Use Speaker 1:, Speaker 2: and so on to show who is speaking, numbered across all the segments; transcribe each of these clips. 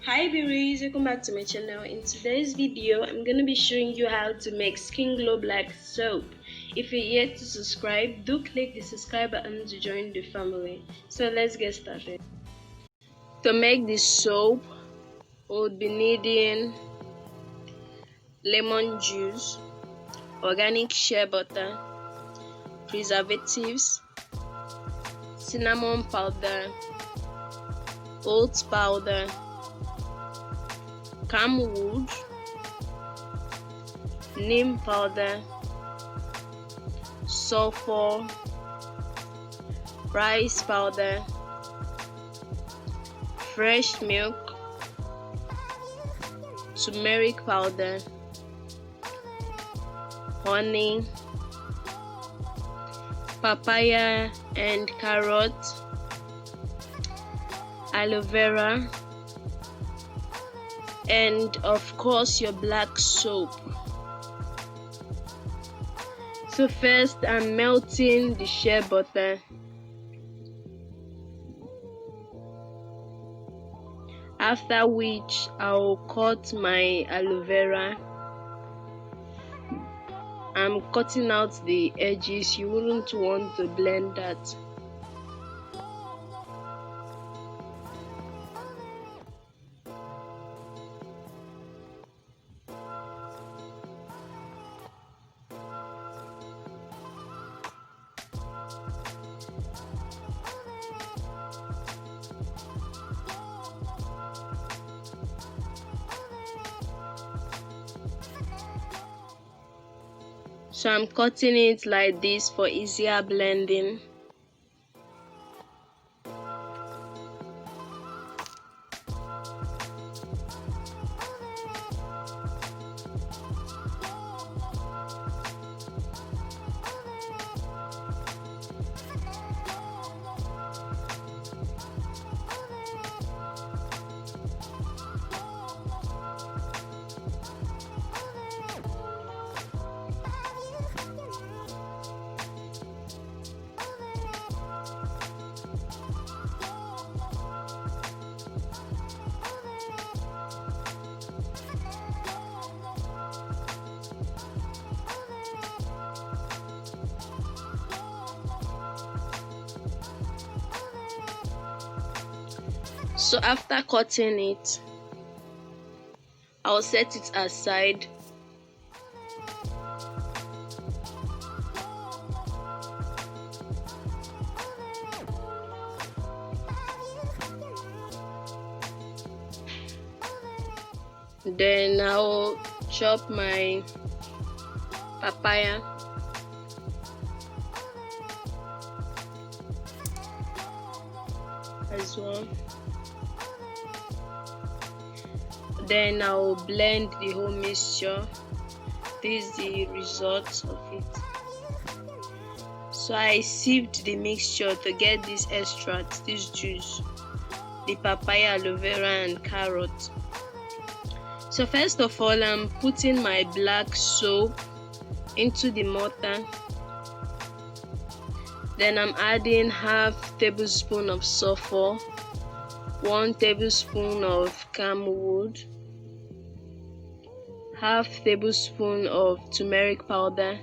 Speaker 1: Hi viewers, welcome back to my channel. In today's video, I'm going to be showing you how to make Skin Glow Black soap. If you're yet to subscribe, do click the subscribe button to join the family. So let's get started. To make this soap, we'll be needing lemon juice, organic shea butter, preservatives, cinnamon powder, oat powder, camwood, neem powder, sulfur, rice powder, fresh milk, turmeric powder, honey, papaya and carrot, aloe vera, and of course your black soap. So first I'm melting the shea butter. After which I'll cut my aloe vera. I'm cutting out the edges, you wouldn't want to blend that. So I'm cutting it like this for easier blending. So after cutting it, I'll set it aside. Then I'll chop my papaya. As well. Then I'll blend the whole mixture. This is the result of it. So I sieved the mixture to get this extract, this juice, the papaya, aloe vera and carrot. So first of all, I'm putting my black soap into the mortar. Then I'm adding half tablespoon of sulfur, 1 tablespoon of camwood, half tablespoon of turmeric powder,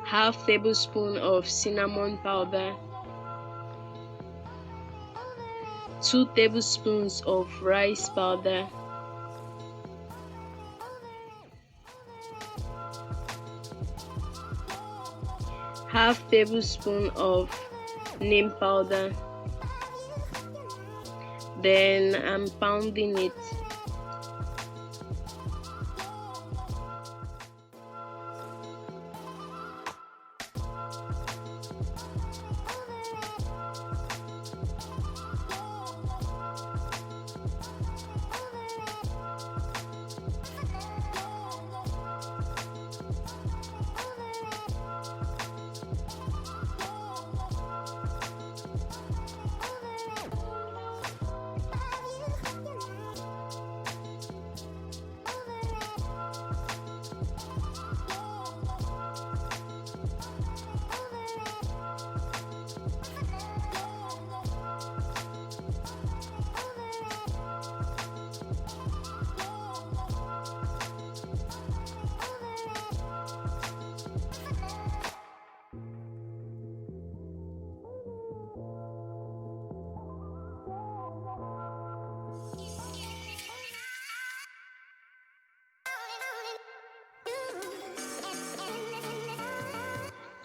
Speaker 1: half tablespoon of cinnamon powder, 2 tablespoons of rice powder, half tablespoon of neem powder. Then I'm pounding it.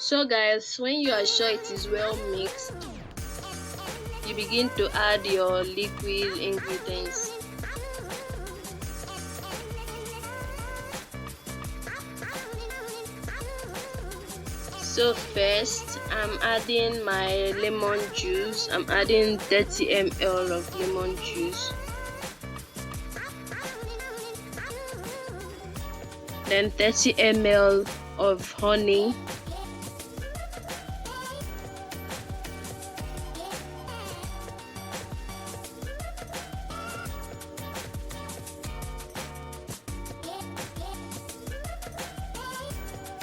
Speaker 1: So guys, when you are sure it is well mixed, you begin to add your liquid ingredients. So first, I'm adding my lemon juice. I'm adding 30 ml of lemon juice. Then 30 ml of honey.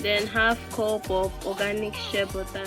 Speaker 1: Then half cup of organic shea butter.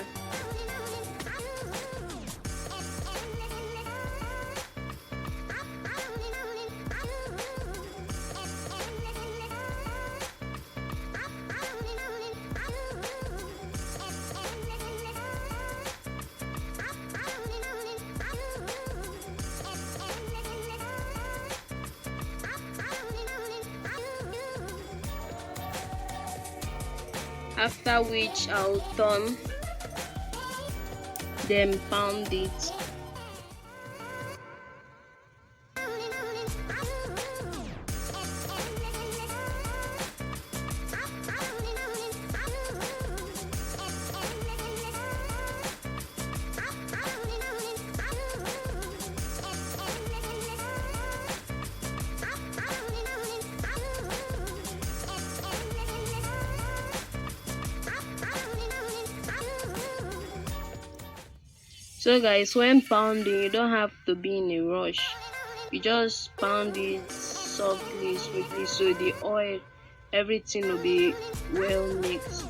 Speaker 1: After which I'll turn, then pound it. So guys, when pounding, you don't have to be in a rush. You just pound it softly, sweetly, so the oil, everything will be well mixed.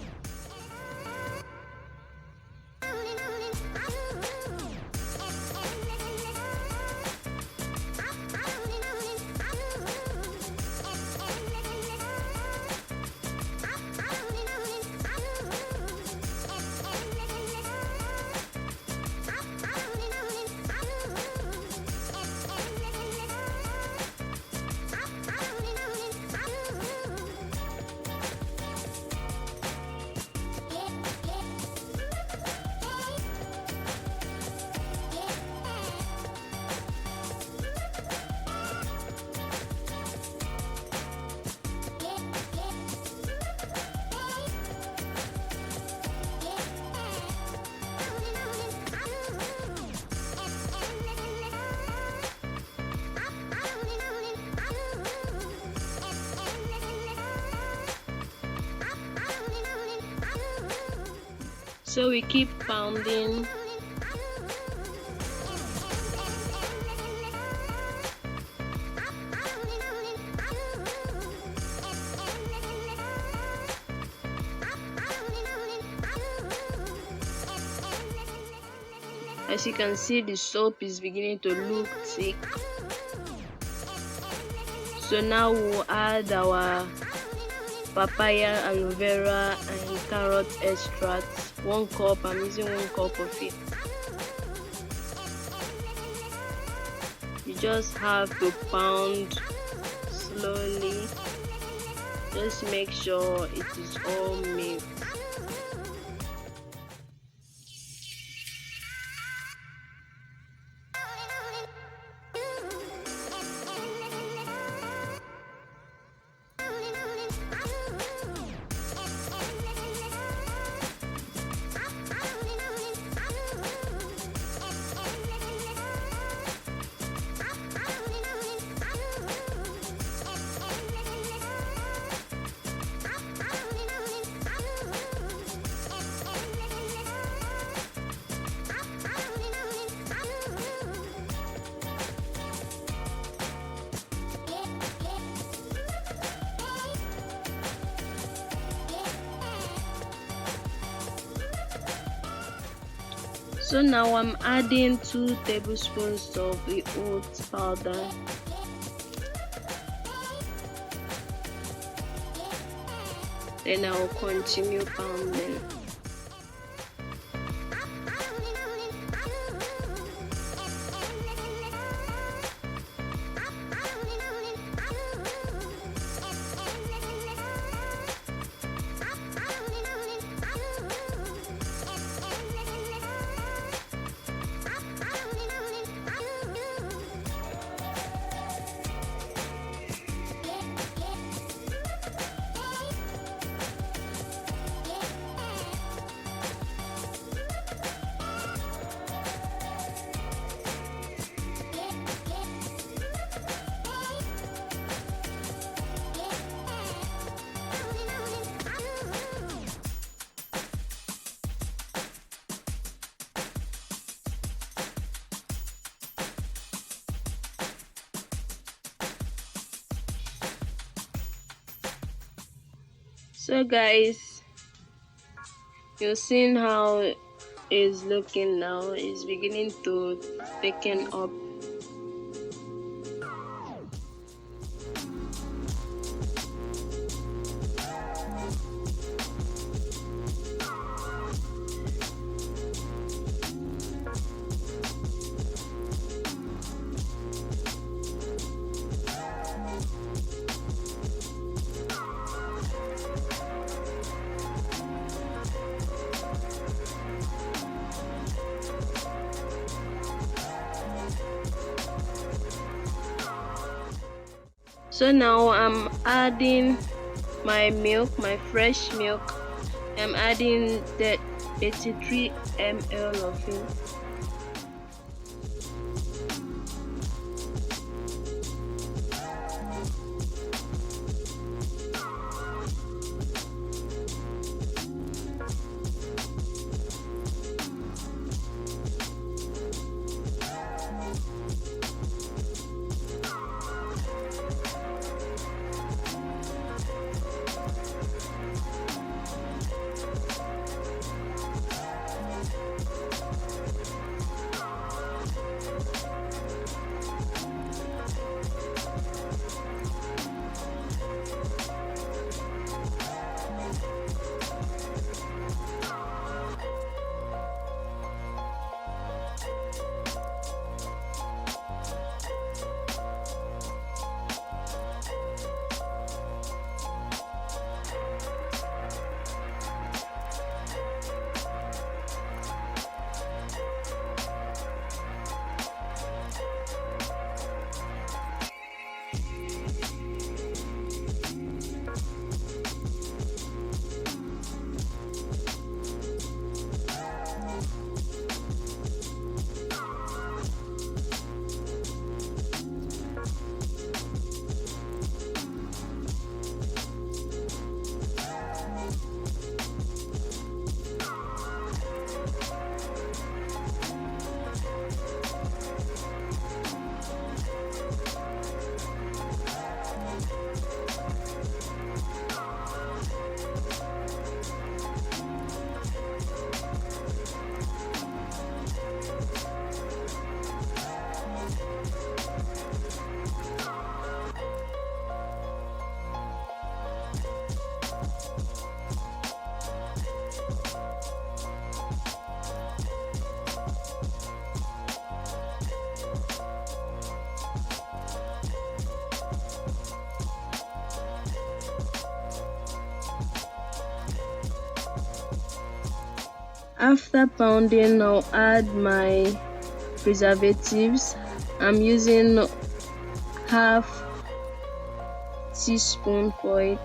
Speaker 1: So we keep pounding. As you can see, the soap is beginning to look thick. So now we'll add our papaya, aloe vera and carrot extract. 1 cup. I'm using 1 cup of it. You just have to pound slowly. Just make sure it is all mixed. So now I'm adding 2 tablespoons of the oat powder. Then I'll continue pounding. So guys, you've seen how it's looking now. It's beginning to thicken up. So now I'm adding my milk, my fresh milk. I'm adding the 83 ml of it. After pounding, I'll add my preservatives. I'm using half teaspoon for it.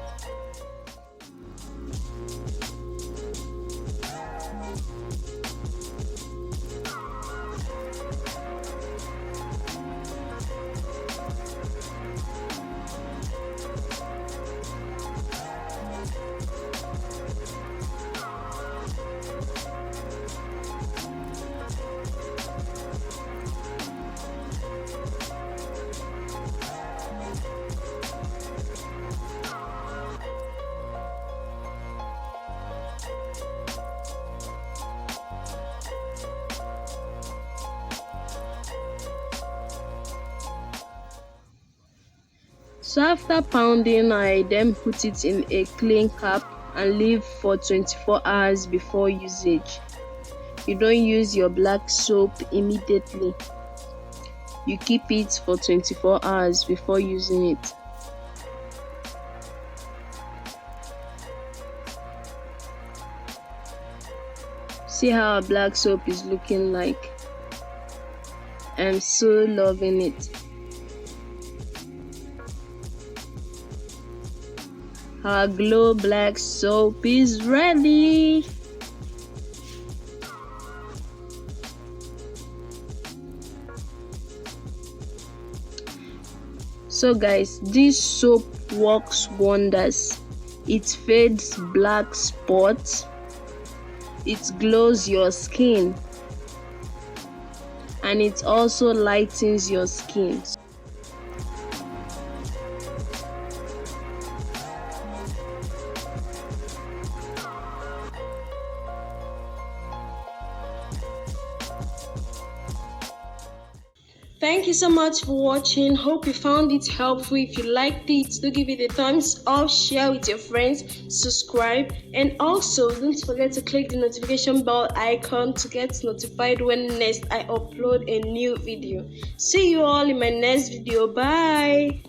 Speaker 1: So after pounding, I then put it in a clean cap and leave for 24 hours before usage. You don't use your black soap immediately. You keep it for 24 hours before using it. See how our black soap is looking like. I'm so loving it. Our Glow Black soap is ready. So guys, this soap works wonders. It fades black spots. It glows your skin. And it also lightens your skin. Thank you so much for watching. Hope you found it helpful. If you liked it, do give it a thumbs up, share with your friends, subscribe, and also don't forget to click the notification bell icon to get notified when next I upload a new video. See you all in my next video. Bye.